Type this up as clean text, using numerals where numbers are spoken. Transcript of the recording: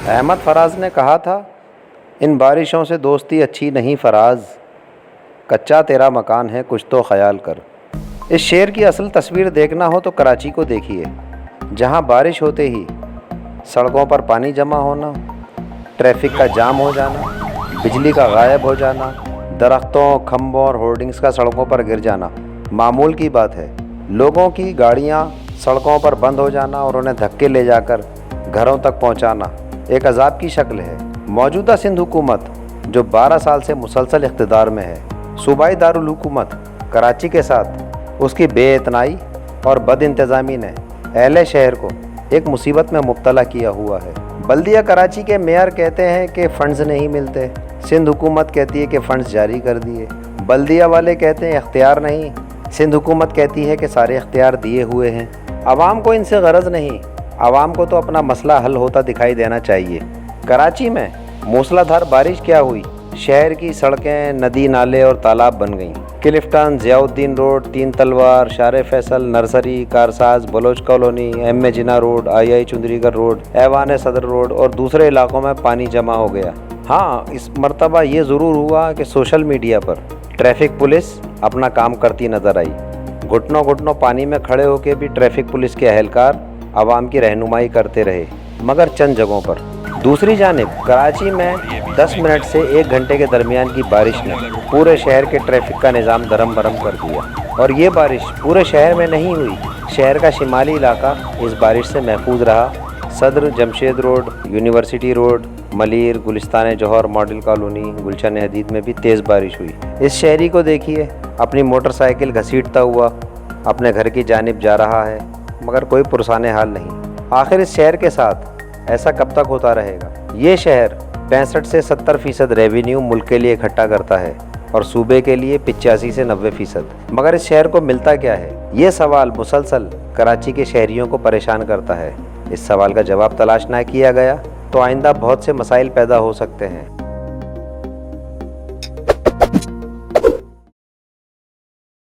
احمد فراز نے کہا تھا، ان بارشوں سے دوستی اچھی نہیں فراز، کچا تیرا مکان ہے کچھ تو خیال کر۔ اس شعر کی اصل تصویر دیکھنا ہو تو کراچی کو دیکھیے، جہاں بارش ہوتے ہی سڑکوں پر پانی جمع ہونا، ٹریفک کا جام ہو جانا، بجلی کا غائب ہو جانا، درختوں، کھمبوں اور ہورڈنگز کا سڑکوں پر گر جانا معمول کی بات ہے۔ لوگوں کی گاڑیاں سڑکوں پر بند ہو جانا اور انہیں دھکے لے جا کر گھروں تک پہنچانا ایک عذاب کی شکل ہے۔ موجودہ سندھ حکومت جو 12 سال سے مسلسل اقتدار میں ہے، صوبائی دارالحکومت کراچی کے ساتھ اس کی بے اتنائی اور بد انتظامی نے اہل شہر کو ایک مصیبت میں مبتلا کیا ہوا ہے۔ بلدیہ کراچی کے میئر کہتے ہیں کہ فنڈز نہیں ملتے، سندھ حکومت کہتی ہے کہ فنڈز جاری کر دیے، بلدیہ والے کہتے ہیں اختیار نہیں، سندھ حکومت کہتی ہے کہ سارے اختیار دیے ہوئے ہیں۔ عوام کو ان سے غرض نہیں، عوام کو تو اپنا مسئلہ حل ہوتا دکھائی دینا چاہیے۔ کراچی میں موسلا دھار بارش کیا ہوئی، شہر کی سڑکیں ندی نالے اور تالاب بن گئیں۔ کلفٹن، ضیاء الدین روڈ، تین تلوار، شار Faisal, nursery, Karsaz, Baloch colony, M A Jinnah road, I Chundrigar road, ایوان صدر روڈ اور دوسرے علاقوں میں پانی جمع ہو گیا۔ ہاں، اس مرتبہ یہ ضرور ہوا کہ سوشل میڈیا پر ٹریفک پولیس اپنا کام کرتی نظر آئی۔ گھٹنوں گھٹنوں پانی میں کھڑے ہو کے بھی ٹریفک پولیس کے اہلکار عوام کی رہنمائی کرتے رہے، مگر چند جگہوں پر۔ دوسری جانب کراچی میں 10 منٹ سے 1 گھنٹے کے درمیان کی بارش نے پورے شہر کے ٹریفک کا نظام درہم برہم کر دیا، اور یہ بارش پورے شہر میں نہیں ہوئی، شہر کا شمالی علاقہ اس بارش سے محفوظ رہا۔ Saddar, Jamshed road, university road, Malir, Gulistan Jauhar model colony, Gulshan Hadeed میں بھی تیز بارش ہوئی۔ اس شہری کو دیکھیے، اپنی موٹر سائیکل گھسیٹتا ہوا اپنے گھر کی جانب جا رہا ہے، مگر کوئی پرسان حال نہیں۔ آخر اس شہر کے ساتھ ایسا کب تک ہوتا رہے گا؟ یہ شہر 65 سے 70% ریونیو ملک کے لیے اکٹھا کرتا ہے اور صوبے کے لیے 85 سے 90%، مگر اس شہر کو ملتا کیا ہے؟ یہ سوال مسلسل کراچی کے شہریوں کو پریشان کرتا ہے۔ اس سوال کا جواب تلاش نہ کیا گیا تو آئندہ بہت سے مسائل پیدا ہو سکتے ہیں۔